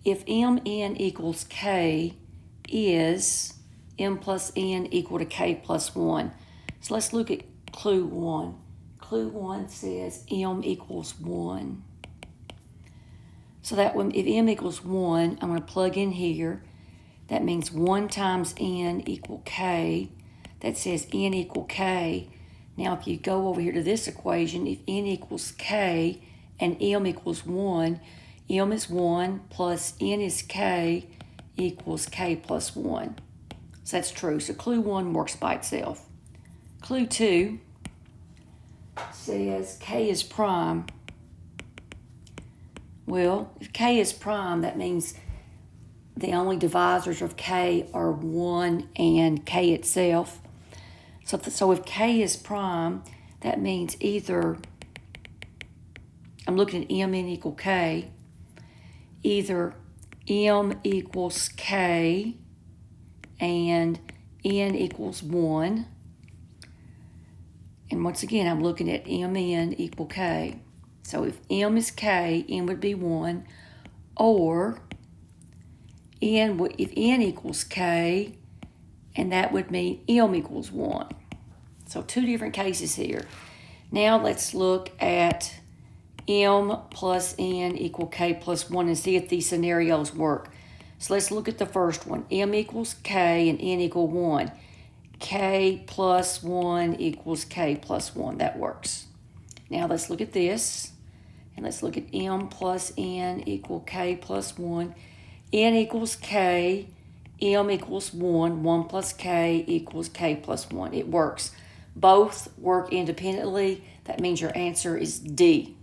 if mn equals k, is m plus n equal to k plus 1? So let's look at clue 1. Clue 1 says m equals 1. So that when, if m equals 1, I'm going to plug in here. That means 1 times n equal k. That says n equal k. Now if you go over here to this equation, if n equals k and m equals 1, m is 1 plus n is k equals k plus 1. So that's true. So clue 1 works by itself. Clue 2 says k is prime. Well, if k is prime, that means the only divisors of k are 1 and k itself. So if k is prime, that means either, I'm looking at mn equal k, either m equals k and n equals 1. And once again, I'm looking at mn equal k. So if m is k, n would be 1. Or if n equals k, and that would mean m equals 1. So two different cases here. Now let's look at m plus n equal k plus 1 and see if these scenarios work. So let's look at the first one. M equals k and n equal 1. K plus 1 equals k plus 1. That works. Now let's look at this. And let's look at m plus n equal k plus 1. N equals k, m equals 1. 1 plus k equals k plus 1. It works. Both work independently. That means your answer is D.